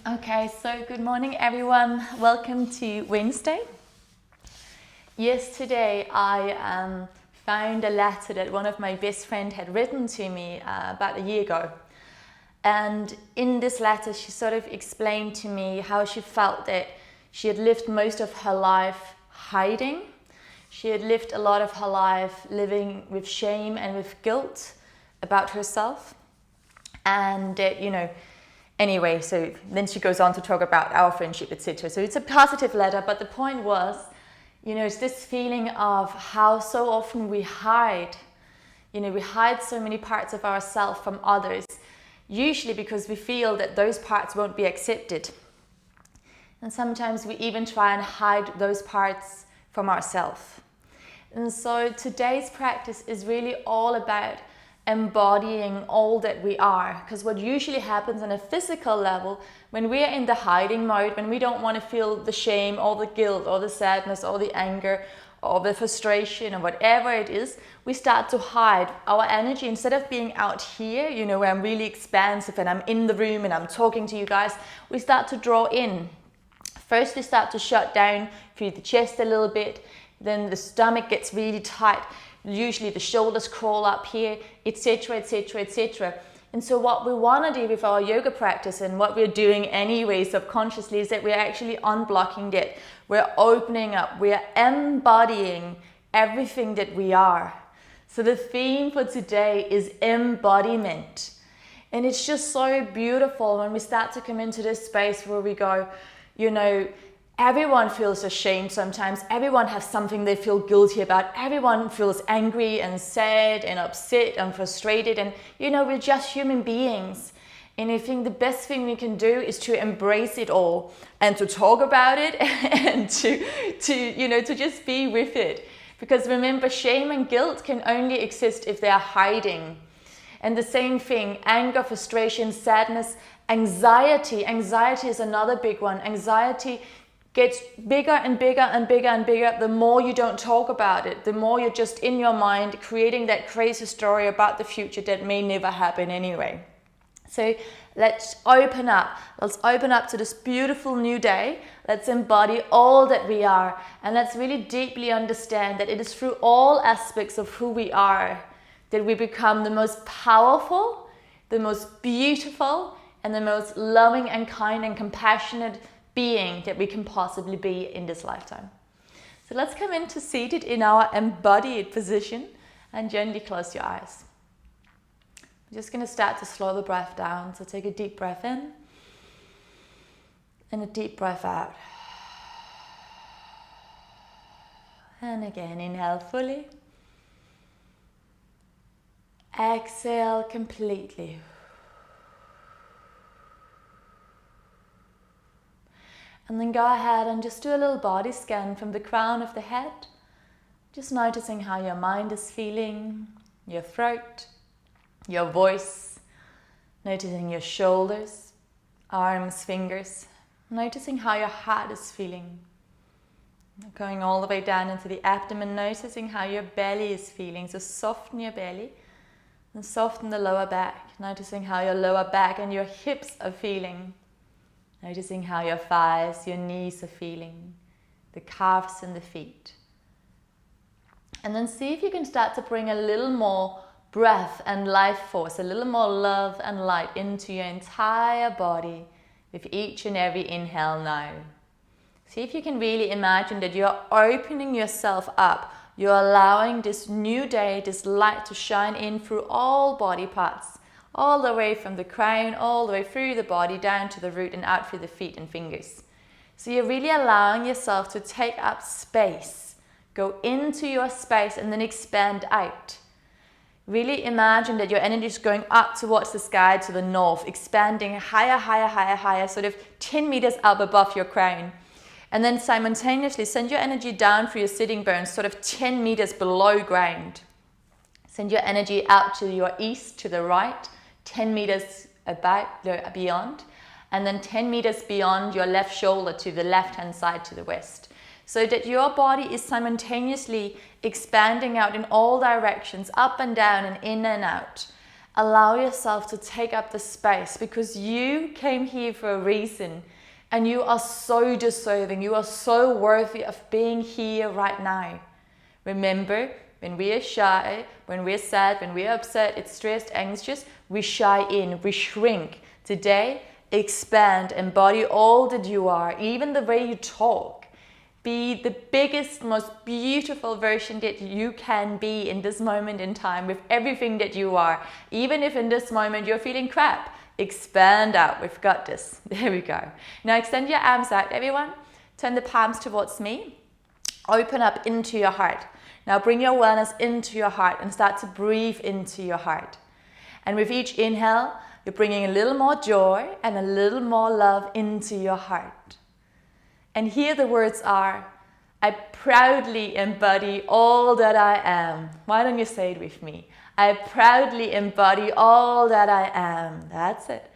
Okay, so good morning everyone. Welcome to Wednesday. Yesterday I found a letter that one of my best friends had written to me about a year ago. And in this letter she sort of explained to me how she felt that she had lived most of her life hiding. She had lived a lot of her life living with shame and with guilt about herself. And anyway, so then she goes on to talk about our friendship, etc. So it's a positive letter, but the point was, it's this feeling of how so often we hide. We hide so many parts of ourselves from others, usually because we feel that those parts won't be accepted. And sometimes we even try and hide those parts from ourselves. And so today's practice is really all about embodying all that we are, because what usually happens on a physical level when we are in the hiding mode, when we don't want to feel the shame or the guilt or the sadness or the anger or the frustration or whatever it is, we start to hide our energy. Instead of being out here, where I'm really expansive and I'm in the room and I'm talking to you guys, we start to draw in. First we start to shut down through the chest a little bit, then the stomach gets really tight. Usually the shoulders crawl up here, etc, etc, etc. And so what we want to do with our yoga practice, and what we're doing anyway subconsciously, is that we're actually unblocking that. We're opening up, we're embodying everything that we are. So the theme for today is embodiment. And it's just so beautiful when we start to come into this space where we go, everyone feels ashamed sometimes. Everyone has something they feel guilty about. Everyone feels angry and sad and upset and frustrated. And, we're just human beings. And I think the best thing we can do is to embrace it all and to talk about it and to just be with it. Because remember, shame and guilt can only exist if they are hiding. And the same thing, anger, frustration, sadness, anxiety. Anxiety is another big one. Anxiety gets bigger and bigger and bigger and bigger the more you don't talk about it, the more you're just in your mind creating that crazy story about the future that may never happen anyway. So let's open up. Let's open up to this beautiful new day. Let's embody all that we are, and let's really deeply understand that it is through all aspects of who we are that we become the most powerful, the most beautiful, and the most loving and kind and compassionate being that we can possibly be in this lifetime. So let's come into seated in our embodied position and gently close your eyes. I'm just going to start to slow the breath down. So take a deep breath in and a deep breath out. And again, inhale fully. Exhale completely. And then go ahead and just do a little body scan from the crown of the head. Just noticing how your mind is feeling, your throat, your voice. Noticing your shoulders, arms, fingers. Noticing how your heart is feeling. Going all the way down into the abdomen, noticing how your belly is feeling. So soften your belly and soften the lower back. Noticing how your lower back and your hips are feeling. Noticing how your thighs, your knees are feeling, the calves and the feet. And then see if you can start to bring a little more breath and life force, a little more love and light into your entire body with each and every inhale now. See if you can really imagine that you're opening yourself up. You're allowing this new day, this light to shine in through all body parts. All the way from the crown, all the way through the body, down to the root and out through the feet and fingers. So you're really allowing yourself to take up space. Go into your space and then expand out. Really imagine that your energy is going up towards the sky to the north, expanding higher, higher, higher, higher, sort of 10 meters up above your crown. And then simultaneously send your energy down through your sitting bones, sort of 10 meters below ground. Send your energy out to your east, to the right, 10 meters beyond, and then 10 meters beyond your left shoulder to the left-hand side to the west. So that your body is simultaneously expanding out in all directions, up and down and in and out. Allow yourself to take up the space, because you came here for a reason and you are so deserving. You are so worthy of being here right now. Remember, when we are shy, when we're sad, when we're upset, it's stressed, anxious, we shy in, we shrink. Today, expand, embody all that you are, even the way you talk. Be the biggest, most beautiful version that you can be in this moment in time with everything that you are. Even if in this moment you're feeling crap, expand out. We've got this. There we go. Now extend your arms out, everyone. Turn the palms towards me. Open up into your heart. Now bring your awareness into your heart and start to breathe into your heart. And with each inhale, you're bringing a little more joy and a little more love into your heart. And here the words are, I proudly embody all that I am. Why don't you say it with me? I proudly embody all that I am. That's it.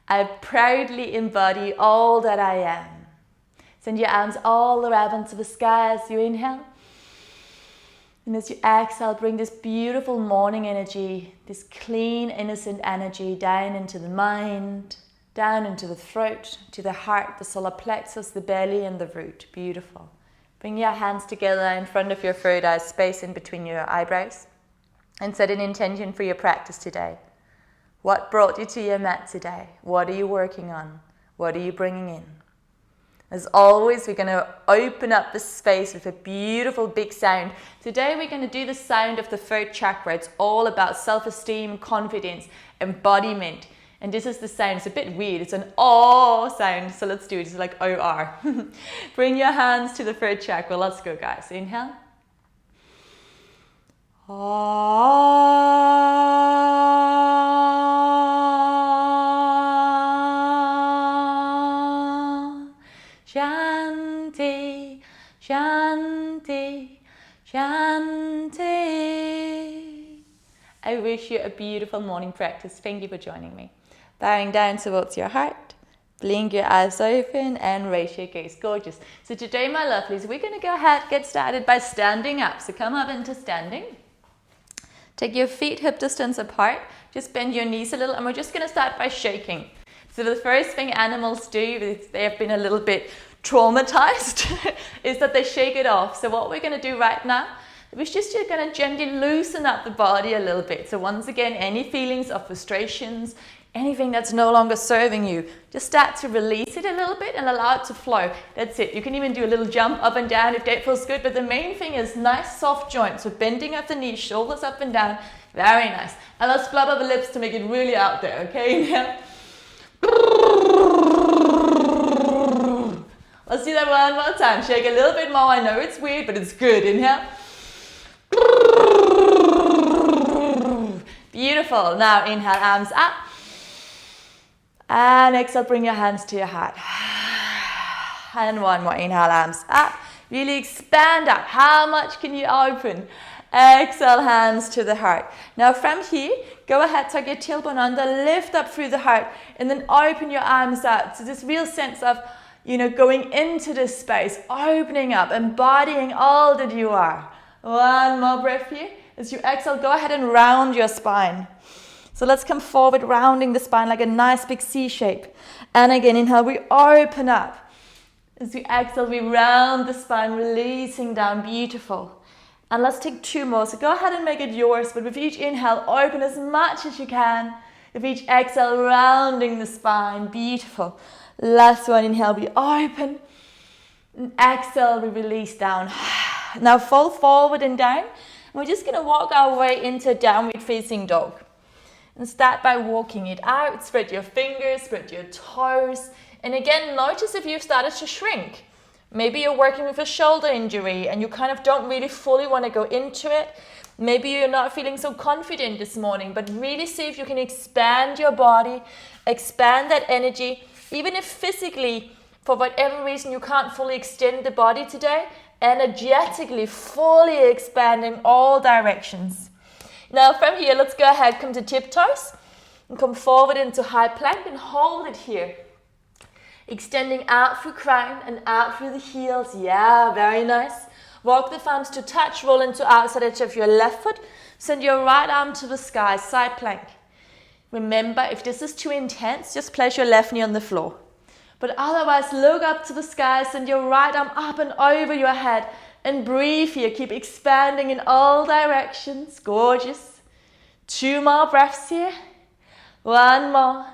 I proudly embody all that I am. Send your arms all around into the sky as you inhale. And as you exhale, bring this beautiful morning energy, this clean, innocent energy down into the mind, down into the throat, to the heart, the solar plexus, the belly and the root. Beautiful. Bring your hands together in front of your third eye, space in between your eyebrows, and set an intention for your practice today. What brought you to your mat today? What are you working on? What are you bringing in? As always, we're going to open up the space with a beautiful big sound. Today we're going to do the sound of the third chakra. It's all about self-esteem, confidence, embodiment. And this is the sound. It's a bit weird. It's an O sound. So let's do it. It's like O-R. Bring your hands to the third chakra. Let's go, guys. Inhale. Shanti, Shanti, Shanti. I wish you a beautiful morning practice. Thank you for joining me. Bowing down towards your heart, blink your eyes open and raise your gaze. Gorgeous. So today, my lovelies, we're going to go ahead, get started by standing up. So come up into standing. Take your feet hip distance apart. Just bend your knees a little, and we're just going to start by shaking. So the first thing animals do, if they have been a little bit traumatized, is that they shake it off. So what we're going to do right now is just you're going to gently loosen up the body a little bit. So once again, any feelings of frustrations, anything that's no longer serving you, just start to release it a little bit and allow it to flow. That's it. You can even do a little jump up and down if that feels good. But the main thing is nice soft joints. So bending of the knees, shoulders up and down. Very nice. And let's blubber the lips to make it really out there. Okay, inhale. Let's do that one more time. Shake a little bit more. I know it's weird, but it's good. Inhale. Beautiful. Now inhale, arms up. And exhale, bring your hands to your heart. And one more. Inhale, arms up. Really expand out. How much can you open? Exhale, hands to the heart. Now from here, go ahead, tuck your tailbone under, lift up through the heart, and then open your arms out. So this real sense of, going into this space, opening up, embodying all that you are. One more breath here. As you exhale, go ahead and round your spine. So let's come forward, rounding the spine like a nice big C shape. And again, inhale, we open up. As we exhale, we round the spine, releasing down. Beautiful. And let's take two more. So go ahead and make it yours. But with each inhale, open as much as you can. With each exhale, rounding the spine. Beautiful. Last one, inhale, we open. And exhale, we release down. Now fold forward and down. And we're just going to walk our way into downward facing dog. And start by walking it out. Spread your fingers, spread your toes. And again, notice if you've started to shrink. Maybe you're working with a shoulder injury and you kind of don't really fully want to go into it. Maybe you're not feeling so confident this morning, but really see if you can expand your body, expand that energy. Even if physically, for whatever reason, you can't fully extend the body today, energetically, fully expand in all directions. Now from here, let's go ahead, come to tiptoes and come forward into high plank and hold it here. Extending out through crown and out through the heels. Yeah, very nice. Walk the thumbs to touch, roll into outside edge of your left foot. Send your right arm to the sky, side plank. Remember, if this is too intense, just place your left knee on the floor. But otherwise, look up to the sky, send your right arm up and over your head, and breathe here. Keep expanding in all directions. Gorgeous. 2 more breaths here. 1 more.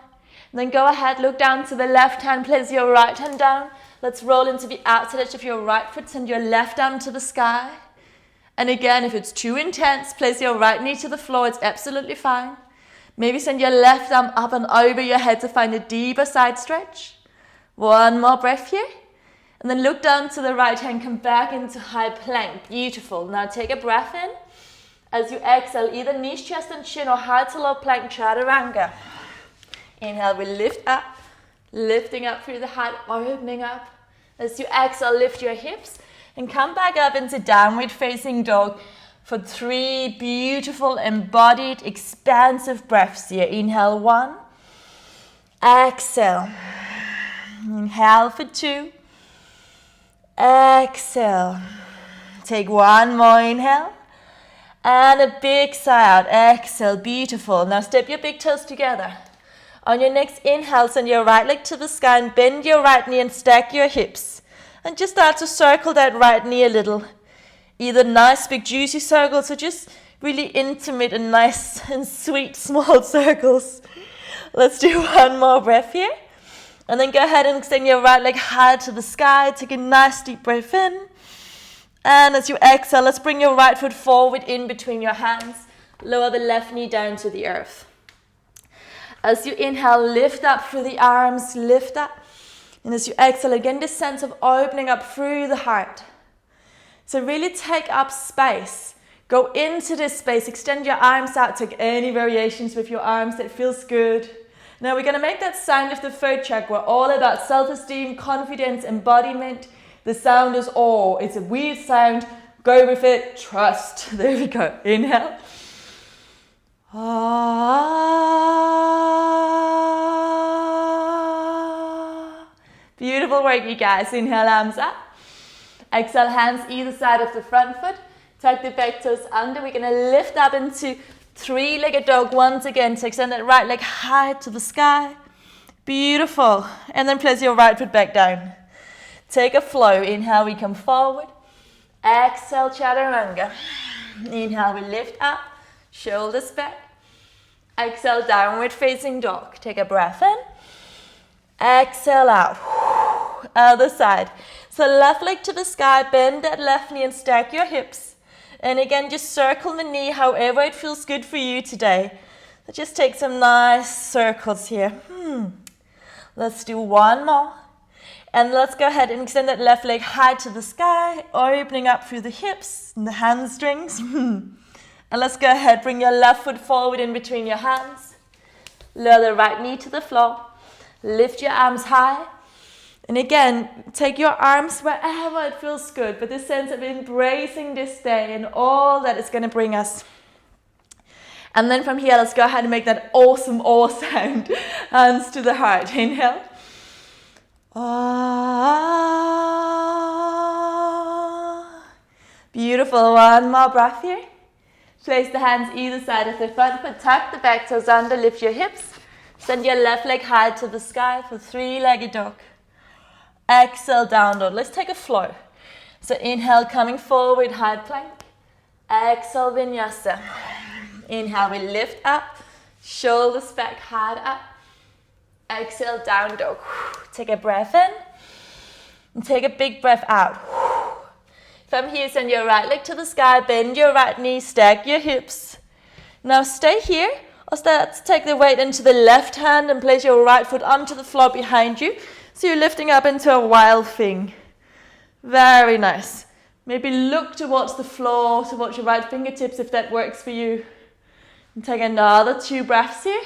And then go ahead, look down to the left hand, place your right hand down. Let's roll into the outside edge of your right foot, send your left arm to the sky. And again, if it's too intense, place your right knee to the floor, it's absolutely fine. Maybe send your left arm up and over your head to find a deeper side stretch. 1 more breath here. And then look down to the right hand, come back into high plank. Beautiful. Now take a breath in. As you exhale, either knees, chest and chin or high to low plank, chaturanga. Inhale, we lift up, lifting up through the heart, opening up. As you exhale, lift your hips and come back up into downward facing dog for 3 beautiful embodied expansive breaths here. Inhale 1, exhale. Inhale for 2, exhale. Take 1 more inhale and a big sigh out. Exhale, beautiful. Now step your big toes together. On your next inhale, send your right leg to the sky and bend your right knee and stack your hips. And just start to circle that right knee a little. Either nice big juicy circles or just really intimate and nice and sweet small circles. Let's do 1 more breath here. And then go ahead and extend your right leg high to the sky. Take a nice deep breath in. And as you exhale, let's bring your right foot forward in between your hands. Lower the left knee down to the earth. As you inhale, lift up through the arms, lift up. And as you exhale, again, this sense of opening up through the heart. So really take up space. Go into this space, extend your arms out, take any variations with your arms that feels good. Now we're going to make that sound of the third chakra all about self-esteem, confidence, embodiment. The sound is awe. It's a weird sound. Go with it. Trust. There we go. Inhale. Beautiful work, you guys. Inhale, arms up. Exhale, hands either side of the front foot. Tuck the back toes under. We're going to lift up into 3-legged dog once again. So extend that right leg high to the sky. Beautiful. And then place your right foot back down. Take a flow. Inhale, we come forward. Exhale, chaturanga. Inhale, we lift up. Shoulders back. Exhale, downward facing dog. Take a breath in. Exhale out. Other side. So left leg to the sky, bend that left knee and stack your hips. And again, just circle the knee however it feels good for you today. So just take some nice circles here. Let's do 1 more. And let's go ahead and extend that left leg high to the sky, opening up through the hips and the hamstrings. And let's go ahead, bring your left foot forward in between your hands. Lower the right knee to the floor. Lift your arms high. And again, take your arms wherever it feels good, but this sense of embracing this day and all that it's going to bring us. And then from here, let's go ahead and make that awesome awe sound. Hands to the heart. Inhale. Beautiful. 1 more breath here. Place the hands either side of the front foot. Tuck the back toes under. Lift your hips. Send your left leg high to the sky for 3-legged dog. Exhale, down dog. Let's take a flow. So inhale, coming forward, high plank. Exhale, vinyasa. Inhale, we lift up. Shoulders back, heart up. Exhale, down dog. Take a breath in. And take a big breath out. From here, send your right leg to the sky. Bend your right knee. Stack your hips. Now stay here. Or start to take the weight into the left hand and place your right foot onto the floor behind you. So you're lifting up into a wild thing. Very nice. Maybe look towards the floor, towards your right fingertips if that works for you. And take another 2 breaths here.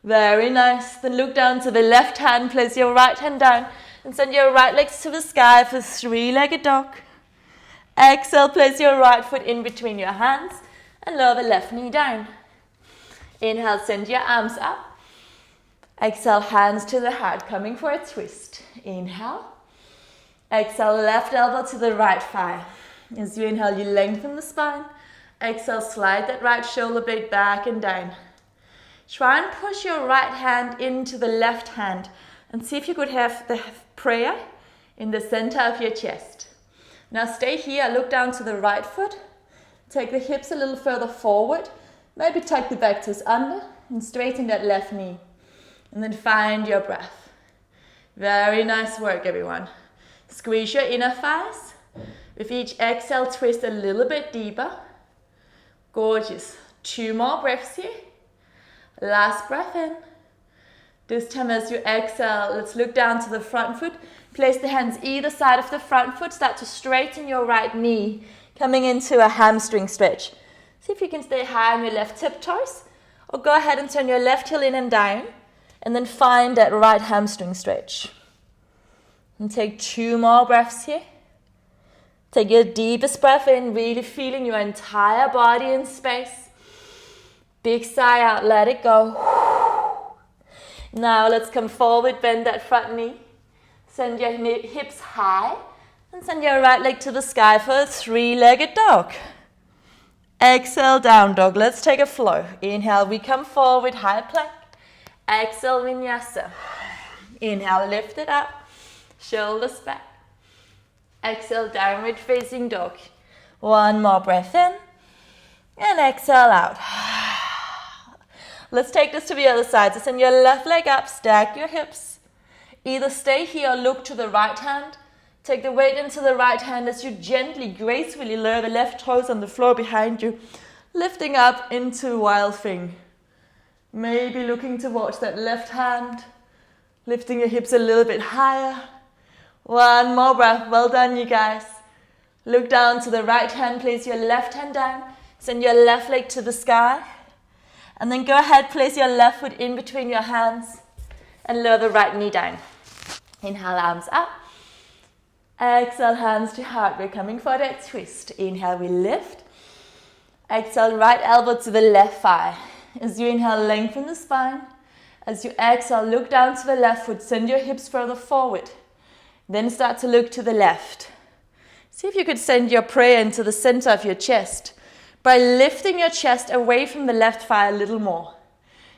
Very nice. Then look down to the left hand, place your right hand down and send your right legs to the sky for 3-legged dog. Exhale, place your right foot in between your hands and lower the left knee down. Inhale, send your arms up. Exhale, hands to the heart, coming for a twist. Inhale. Exhale, left elbow to the right thigh. As you inhale, you lengthen the spine. Exhale, slide that right shoulder blade back and down. Try and push your right hand into the left hand and see if you could have the prayer in the center of your chest. Now stay here, look down to the right foot, take the hips a little further forward, maybe tuck the back toes under and straighten that left knee. And then find your breath. Very nice work, everyone. Squeeze your inner thighs. With each exhale, twist a little bit deeper. Gorgeous. 2 more breaths here. Last breath in. This time as you exhale, let's look down to the front foot. Place the hands either side of the front foot. Start to straighten your right knee, coming into a hamstring stretch. See if you can stay high on your left tiptoes, or go ahead and turn your left heel in and down, and then find that right hamstring stretch. And take 2 more breaths here. Take your deepest breath in, really feeling your entire body in space. Big sigh out, let it go. Now let's come forward, bend that front knee. Send your hips high and send your right leg to the sky for a 3-legged dog. Exhale, down dog. Let's take a flow. Inhale, we come forward, high plank. Exhale, vinyasa. Inhale, lift it up. Shoulders back. Exhale, downward facing dog. 1 more breath in. And exhale out. Let's take this to the other side. So send your left leg up, stack your hips. Either stay here or look to the right hand. Take the weight into the right hand as you gently, gracefully lower the left toes on the floor behind you. Lifting up into wild thing. Maybe looking towards that left hand. Lifting your hips a little bit higher. 1 more breath. Well done, you guys. Look down to the right hand. Place your left hand down. Send your left leg to the sky. And then go ahead, place your left foot in between your hands. And lower the right knee down. Inhale, arms up. Exhale, hands to heart. We're coming for that twist. Inhale, we lift. Exhale, right elbow to the left thigh. As you inhale, lengthen the spine. As you exhale, look down to the left foot. Send your hips further forward. Then start to look to the left. See if you could send your prayer into the center of your chest by lifting your chest away from the left thigh a little more.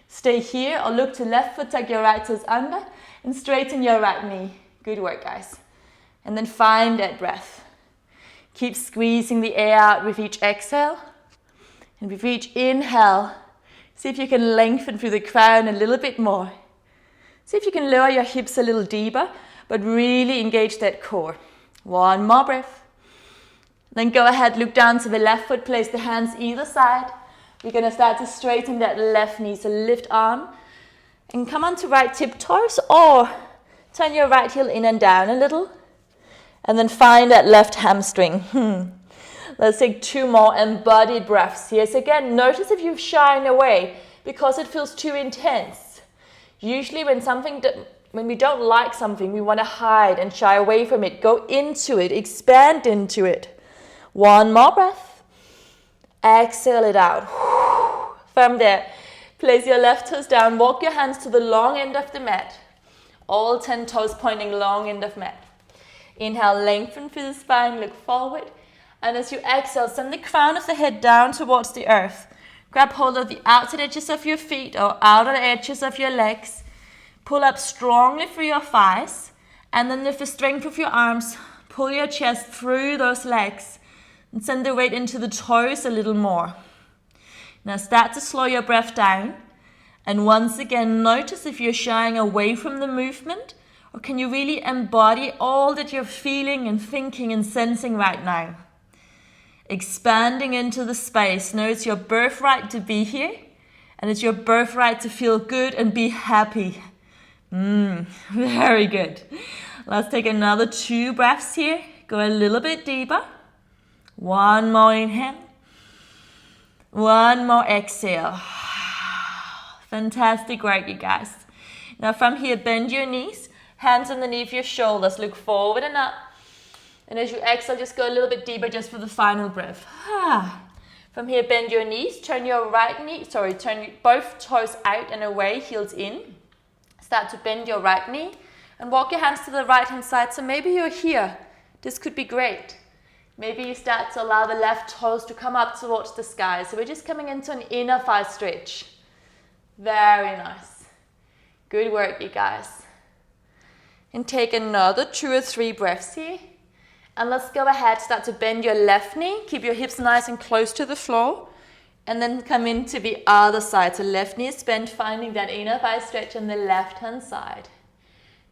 Stay here or look to left foot, tuck your right toes under and straighten your right knee. Good work, guys. And then find that breath. Keep squeezing the air out with each exhale. And with each inhale, see if you can lengthen through the crown a little bit more. See if you can lower your hips a little deeper, but really engage that core. 1 more breath. Then go ahead, look down to the left foot, place the hands either side. We're going to start to straighten that left knee, so lift arm. And come onto right tiptoes, or turn your right heel in and down a little. And then find that left hamstring. Let's take 2 more embodied breaths here. So again, notice if you're shying away because it feels too intense. Usually when we don't like something, we want to hide and shy away from it. Go into it, expand into it. 1 more breath. Exhale it out. From there, place your left toes down. Walk your hands to the long end of the mat. All 10 toes pointing long end of mat. Inhale, lengthen through the spine, look forward. And as you exhale, send the crown of the head down towards the earth. Grab hold of the outside edges of your feet or outer edges of your legs. Pull up strongly through your thighs. And then with the strength of your arms, pull your chest through those legs. And send the weight into the toes a little more. Now start to slow your breath down. And once again, notice if you're shying away from the movement, or can you really embody all that you're feeling and thinking and sensing right now? Expanding into the space. Know it's your birthright to be here, and it's your birthright to feel good and be happy. Very good. Let's take another 2 breaths here. Go a little bit deeper. 1 more inhale. 1 more exhale. Fantastic work, you guys. Now from here, bend your knees. Hands underneath your shoulders. Look forward and up. And as you exhale, just go a little bit deeper just for the final breath. From here, bend your knees. Turn both toes out and away, heels in. Start to bend your right knee. And walk your hands to the right hand side. So maybe you're here. This could be great. Maybe you start to allow the left toes to come up towards the sky. So we're just coming into an inner thigh stretch. Very nice. Good work, you guys. And take another 2 or 3 breaths here. And let's go ahead, start to bend your left knee. Keep your hips nice and close to the floor. And then come into the other side. So left knee is bent, finding that inner thigh stretch on the left-hand side.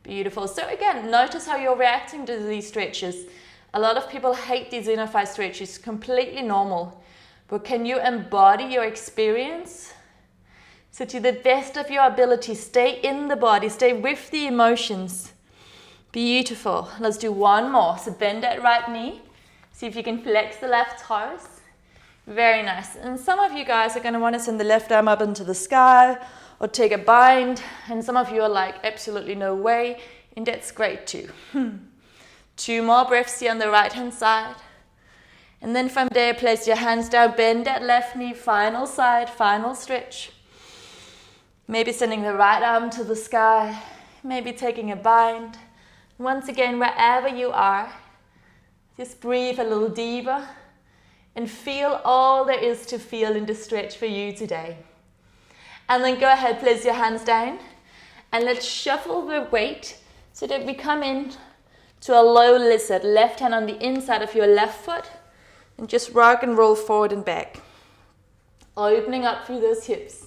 Beautiful. So again, notice how you're reacting to these stretches. A lot of people hate these inner thigh stretches. Completely normal. But can you embody your experience? So to the best of your ability, stay in the body, stay with the emotions. Beautiful. Let's do one more. So bend that right knee. See if you can flex the left toes. Very nice. And some of you guys are going to want to send the left arm up into the sky or take a bind. And some of you are like, absolutely no way. And that's great too. 2 more breaths here on the right hand side. And then from there, place your hands down, bend that left knee, final side, final stretch. Maybe sending the right arm to the sky, maybe taking a bind. Once again, wherever you are, just breathe a little deeper and feel all there is to feel in the stretch for you today. And then go ahead, place your hands down and let's shuffle the weight so that we come in to a low lizard, left hand on the inside of your left foot and just rock and roll forward and back. Opening up through those hips.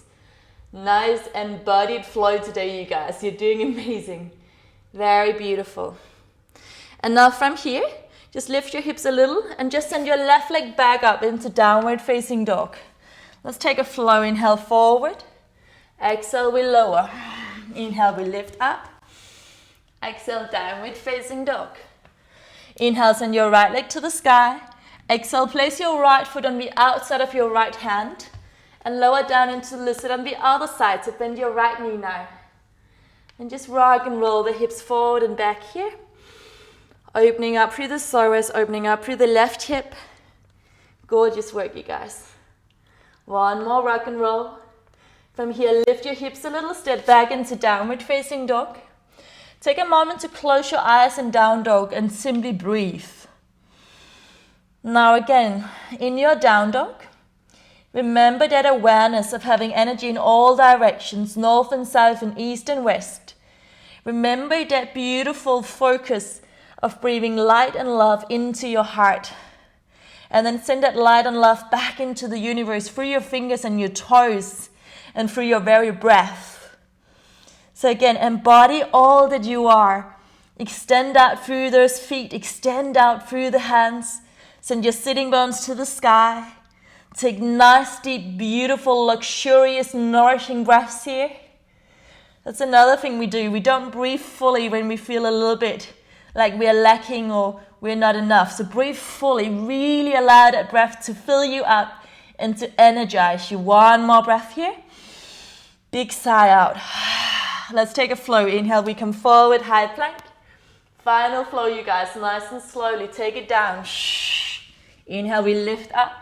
Nice embodied flow today, you guys. You're doing amazing. Very beautiful. And now from here, just lift your hips a little and just send your left leg back up into downward facing dog. Let's take a flow. Inhale forward. Exhale, we lower. Inhale, we lift up. Exhale, downward facing dog. Inhale, send your right leg to the sky. Exhale, place your right foot on the outside of your right hand. And lower down into lizard on the other side. So bend your right knee now. And just rock and roll the hips forward and back here. Opening up through the psoas, opening up through the left hip. Gorgeous work, you guys. One more rock and roll. From here, lift your hips a little, step back into downward facing dog. Take a moment to close your eyes in down dog and simply breathe. Now again, in your down dog, remember that awareness of having energy in all directions, north and south and east and west. Remember that beautiful focus of breathing light and love into your heart. And then send that light and love back into the universe through your fingers and your toes and through your very breath. So again, embody all that you are. Extend out through those feet, extend out through the hands. Send your sitting bones to the sky. Take nice, deep, beautiful, luxurious, nourishing breaths here. That's another thing we do. We don't breathe fully when we feel a little bit like we are lacking or we're not enough. So breathe fully. Really allow that breath to fill you up and to energize you. One more breath here. Big sigh out. Let's take a flow. Inhale, we come forward, high plank. Final flow, you guys. Nice and slowly. Take it down. Inhale, we lift up.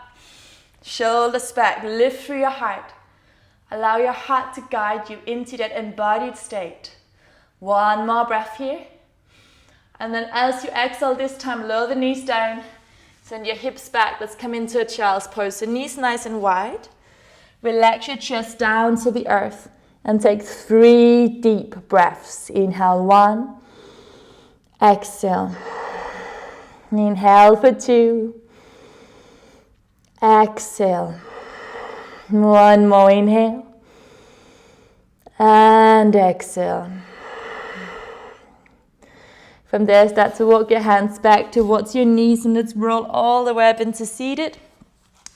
Shoulders back, lift through your heart. Allow your heart to guide you into that embodied state. One more breath here. And then as you exhale this time, lower the knees down. Send your hips back. Let's come into a child's pose. So knees nice and wide. Relax your chest down to the earth. And take 3 deep breaths. Inhale 1. Exhale. Inhale for 2. Exhale. One more inhale. And exhale. From there, start to walk your hands back towards your knees and let's roll all the way up into seated.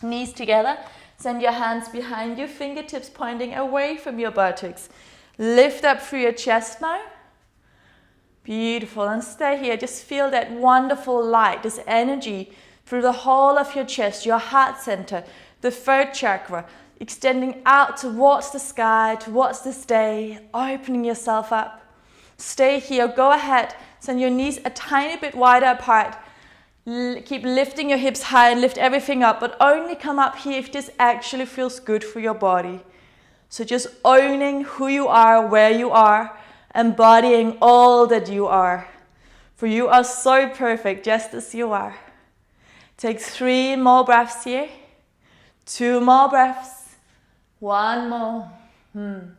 Knees together. Send your hands behind you, fingertips pointing away from your buttocks. Lift up through your chest now. Beautiful. And stay here. Just feel that wonderful light, this energy through the whole of your chest, your heart center, the 3rd chakra, extending out towards the sky, towards this day, opening yourself up. Stay here. Go ahead. Send your knees a tiny bit wider apart. Keep lifting your hips high and lift everything up, but only come up here if this actually feels good for your body. So just owning who you are, where you are, embodying all that you are. For you are so perfect just as you are. Take 3 more breaths here. 2 more breaths. 1 more. And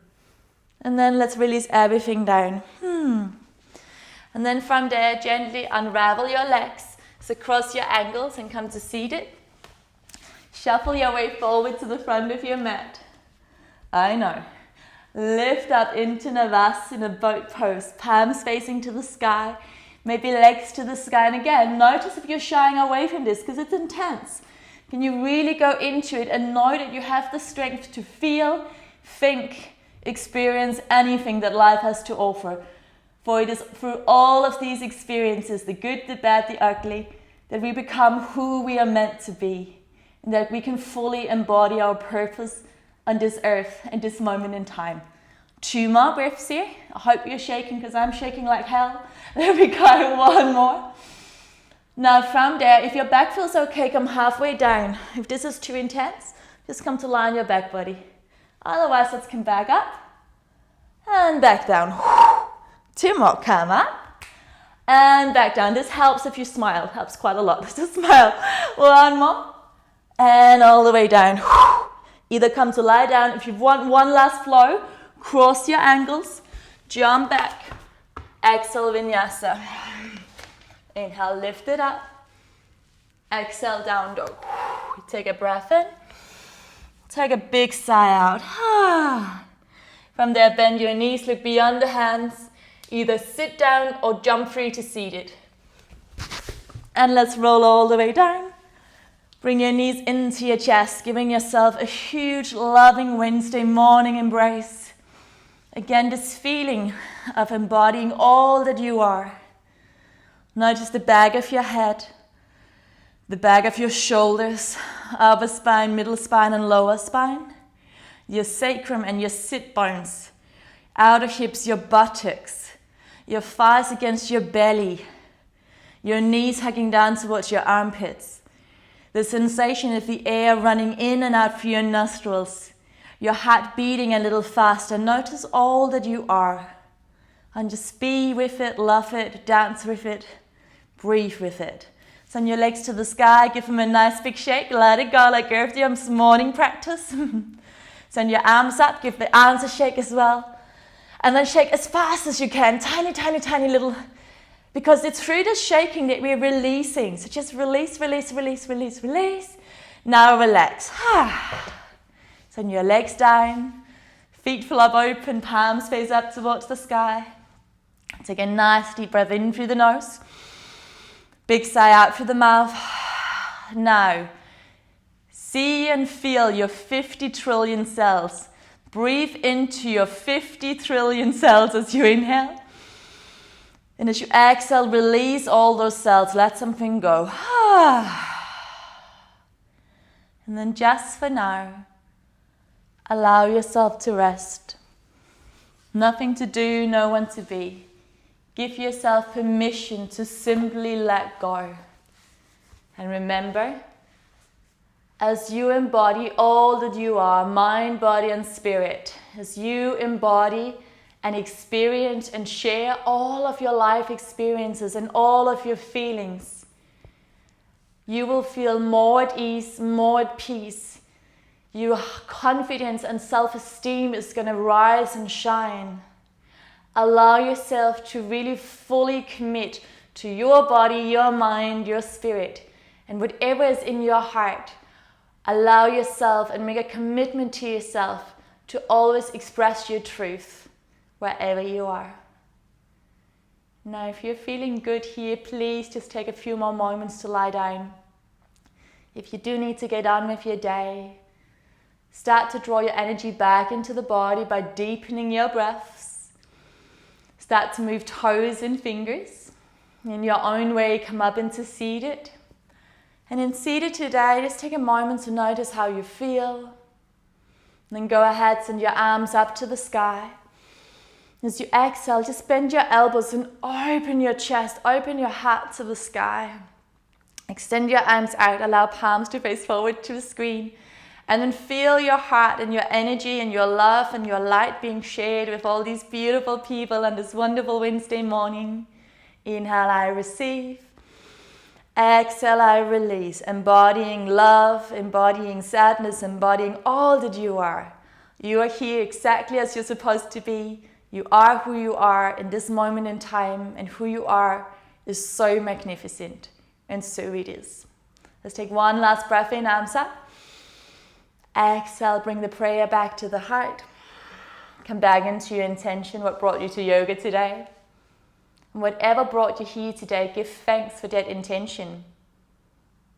then let's release everything down. And then from there, gently unravel your legs. So cross your ankles and come to seated. Shuffle your way forward to the front of your mat. I know. Lift up into Navasana boat pose, palms facing to the sky, maybe legs to the sky. And again, notice if you're shying away from this because it's intense. Can you really go into it and know that you have the strength to feel, think, experience anything that life has to offer? For it is through all of these experiences, the good, the bad, the ugly, that we become who we are meant to be, and that we can fully embody our purpose on this earth in this moment in time. 2 more breaths here. I hope you're shaking because I'm shaking like hell. There we go, 1 more. Now from there, if your back feels okay, come halfway down. If this is too intense, just come to lie on your back, buddy. Otherwise, let's come back up and back down. 2 more, come up and back down. This helps if you smile, helps quite a lot. Just smile. 1 more and all the way down. Either come to lie down. If you want one last flow, cross your ankles, jump back, exhale vinyasa. Inhale, lift it up. Exhale, down dog. Take a breath in. Take a big sigh out. From there, bend your knees, look beyond the hands. Either sit down or jump free to seated. And let's roll all the way down. Bring your knees into your chest, giving yourself a huge, loving Wednesday morning embrace. Again, this feeling of embodying all that you are. Notice the back of your head, the back of your shoulders, upper spine, middle spine, and lower spine. Your sacrum and your sit bones, outer hips, your buttocks, your thighs against your belly, your knees hugging down towards your armpits. The sensation of the air running in and out through your nostrils, your heart beating a little faster. Notice all that you are. And just be with it, love it, dance with it, breathe with it. Send your legs to the sky, give them a nice big shake, let it go like Earth Yum's morning practice. Send your arms up, give the arms a shake as well. And then shake as fast as you can, tiny, tiny, tiny little, because it's through the shaking that we're releasing. So just release, release, release, release, release. Now relax. Send your legs down, feet flop open, palms face up towards the sky. Take a nice deep breath in through the nose. Big sigh out through the mouth. Now, see and feel your 50 trillion cells. Breathe into your 50 trillion cells as you inhale. And as you exhale, release all those cells. Let something go. And then just for now, allow yourself to rest. Nothing to do, no one to be. Give yourself permission to simply let go. And remember, as you embody all that you are, mind, body, and spirit, as you embody and experience and share all of your life experiences and all of your feelings, you will feel more at ease, more at peace. Your confidence and self-esteem is going to rise and shine. Allow yourself to really fully commit to your body, your mind, your spirit, and whatever is in your heart. Allow yourself and make a commitment to yourself to always express your truth wherever you are. Now, if you're feeling good here, please just take a few more moments to lie down. If you do need to get on with your day, start to draw your energy back into the body by deepening your breaths. Start to move toes and fingers. In your own way, come up into seated. And in seated today, just take a moment to notice how you feel. And then go ahead, send your arms up to the sky. As you exhale, just bend your elbows and open your chest, open your heart to the sky. Extend your arms out, allow palms to face forward to the screen. And then feel your heart and your energy and your love and your light being shared with all these beautiful people on this wonderful Wednesday morning. Inhale, I receive. Exhale, I release. Embodying love, embodying sadness, embodying all that you are. You are here exactly as you're supposed to be. You are who you are in this moment in time, and who you are is so magnificent, and so it is. Let's take one last breath in, arms up. Exhale, bring the prayer back to the heart. Come back into your intention, what brought you to yoga today. And whatever brought you here today, give thanks for that intention.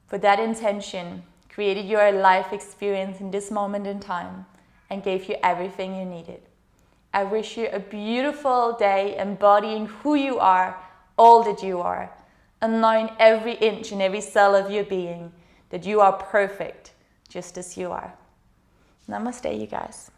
For that intention created your life experience in this moment in time and gave you everything you needed. I wish you a beautiful day, embodying who you are, all that you are, and knowing every inch and every cell of your being that you are perfect just as you are. Namaste, you guys.